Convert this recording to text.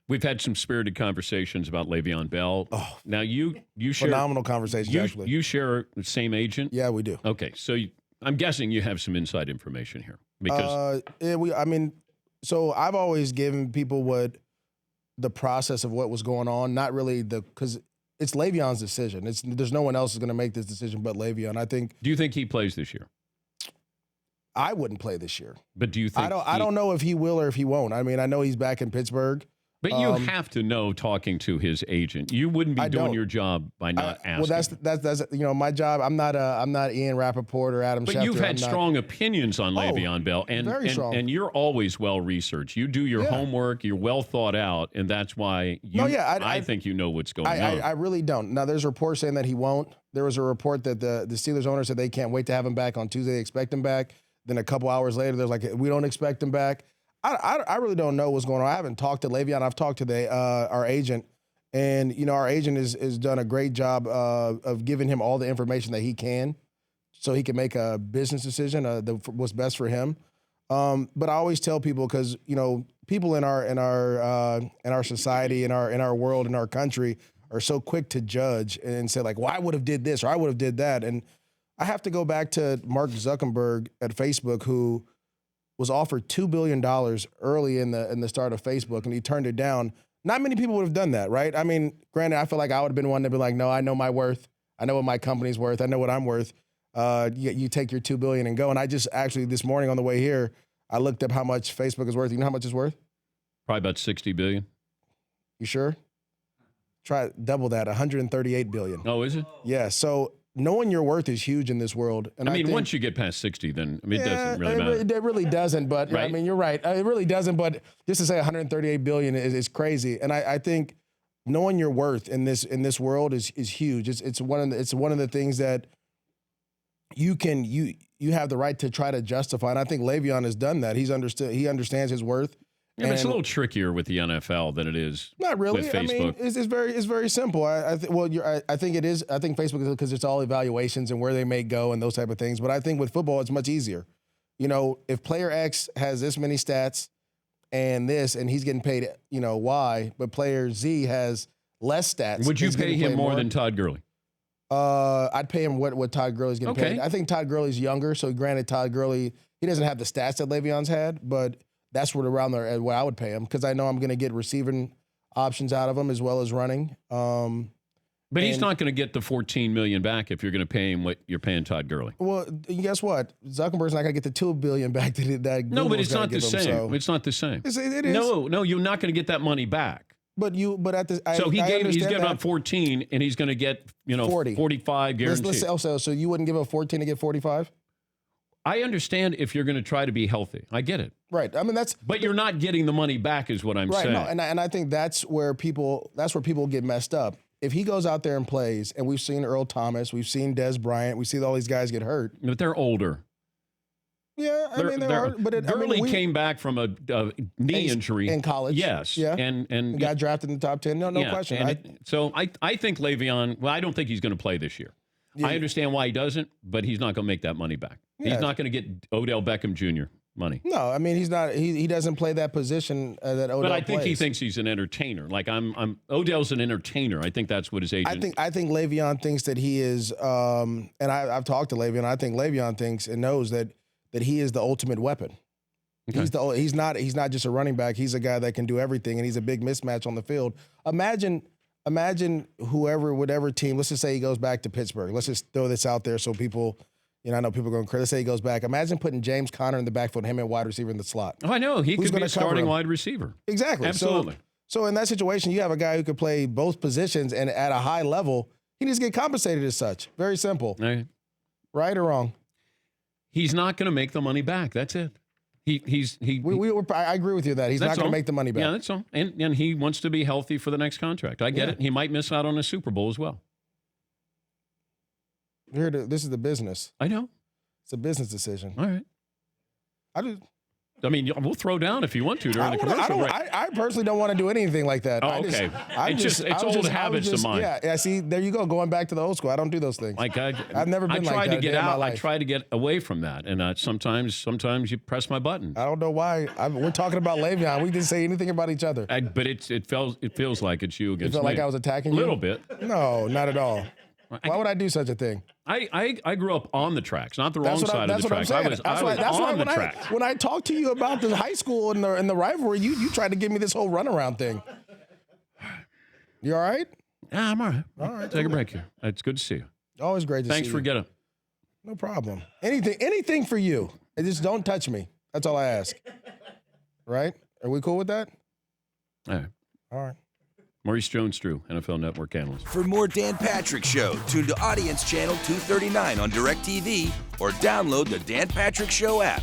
We've had some spirited conversations about Le'Veon Bell. Oh, now you share phenomenal conversations, actually. You share the same agent? Yeah, we do. Okay, so I'm guessing you have some inside information here because so I've always given people what the process of what was going on, not really because it's Le'Veon's decision. There's no one else is going to make this decision but Le'Veon. I think. Do you think he plays this year? I wouldn't play this year. But do you think I don't know if he will or if he won't. I mean, I know he's back in Pittsburgh. But you have to know, talking to his agent, you wouldn't be doing your job by not asking. Well, that's my job. I'm not Ian Rappaport or Adam Schefter. But you've had strong opinions on Le'Veon Bell, very strong. And you're always well researched. You do your homework. You're well thought out, and that's why I think you know what's going on. I really don't. Now, there's reports saying that he won't. There was a report that the Steelers owner said they can't wait to have him back on Tuesday. They expect him back. Then a couple hours later, there's like, we don't expect him back. I really don't know what's going on. I haven't talked to Le'Veon. I've talked to our agent, and our agent has done a great job of giving him all the information that he can, so he can make a business decision what's best for him. But I always tell people, because people in our society, in our world, in our country are so quick to judge and say like, well, I would have did this or I would have did that, and I have to go back to Mark Zuckerberg at Facebook, who was offered $2 billion early in the start of Facebook, and he turned it down. Not many people would have done that, right? I mean, granted, I feel like I would have been one to be like, no, I know my worth. I know what my company's worth. I know what I'm worth. You take your $2 billion and go. And I just actually this morning on the way here, I looked up how much Facebook is worth. You know how much it's worth? Probably about $60 billion. You sure? Try double that, $138 billion. Oh, is it? Yeah. So knowing your worth is huge in this world. And I think, once you get past 60, then it doesn't really matter. It really doesn't, but right? I mean, you're right. It really doesn't, but just to say $138 billion is crazy. And I think knowing your worth in this world is huge. It's one of the things that you have the right to try to justify. And I think Le'Veon has done that. He understands his worth. Yeah, but it's a little trickier with the NFL than it is not really. with Facebook. I mean, it's very simple. I think it is. I think Facebook is, because it's all evaluations and where they may go and those type of things. But I think with football, it's much easier. If player X has this many stats and he's getting paid, Y, but player Z has less stats. Would you pay him more than Todd Gurley? I'd pay him what Todd Gurley's getting paid. I think Todd Gurley's younger, so granted, Todd Gurley, he doesn't have the stats that Le'Veon's had, but that's around there what I would pay him, because I know I'm going to get receiving options out of him as well as running. But he's not going to get the $14 million back if you're going to pay him what you're paying Todd Gurley. Well, guess what? Zuckerberg's not going to get the $2 billion back that no, but it's not the same. So. It's not the same. It is. No, you're not going to get that money back. But he's giving up 14, and he's going to get 40. 45 guaranteed. So you wouldn't give up 14 to get 45? I understand if you're going to try to be healthy. I get it. Right. I mean, but you're not getting the money back, is what I'm saying. No, and I think that's where people get messed up. If he goes out there and plays, and we've seen Earl Thomas, we've seen Des Bryant, we see all these guys get hurt. But they're older. Yeah, Gurley came back from a knee injury in college. Yes, yeah, and got drafted in the top 10. No question. I think Le'Veon. Well, I don't think he's going to play this year. Yeah. I understand why he doesn't, but he's not going to make that money back. Yeah. He's not going to get Odell Beckham Jr. money. No, I mean, he's not. He doesn't play that position that Odell. But I think plays. He thinks he's an entertainer. Like Odell's an entertainer. I think that's what his agent. I think Le'Veon thinks that he is. And I've talked to Le'Veon. I think Le'Veon thinks and knows that he is the ultimate weapon. Okay. He's not just a running back. He's a guy that can do everything, and he's a big mismatch on the field. Imagine whatever team. Let's just say he goes back to Pittsburgh. Let's just throw this out there so people. I know people are going crazy. Let's say he goes back. Imagine putting James Conner in the backfield, him and wide receiver in the slot. Oh, I know. He could be a starting wide receiver. Exactly. Absolutely. So in that situation, you have a guy who could play both positions, and at a high level, he needs to get compensated as such. Very simple. Right or wrong? He's not going to make the money back. That's it. I agree with you that he's not going to make the money back. Yeah, that's all. And he wants to be healthy for the next contract. I get it. He might miss out on a Super Bowl as well. This is the business. I know. It's a business decision. All right. I mean, we'll throw down if you want to during the commercial break. I personally don't want to do anything like that. Oh, okay. It's old habits of mine. Yeah, see, there you go, going back to the old school. I don't do those things. Like I've never been like that to get in my out. life. I try to get away from that, and sometimes you press my button. I don't know why. We're talking about Le'Veon. We didn't say anything about each other. But it feels like it's you against me. You feel me. like I was attacking you? A little bit. No, not at all. Why would I do such a thing? I grew up on the tracks, not the wrong side of the tracks. I was on the tracks. When I talked to you about the high school and the rivalry, you tried to give me this whole runaround thing. You all right? Yeah, I'm all right. All right. Take a break here. It's good to see you. Always great to see you. Thanks for getting. No problem. Anything for you. And just don't touch me. That's all I ask. Right? Are we cool with that? All right. All right. Maurice Jones-Drew, NFL Network analyst. For more Dan Patrick Show, tune to Audience Channel 239 on DirecTV or download the Dan Patrick Show app.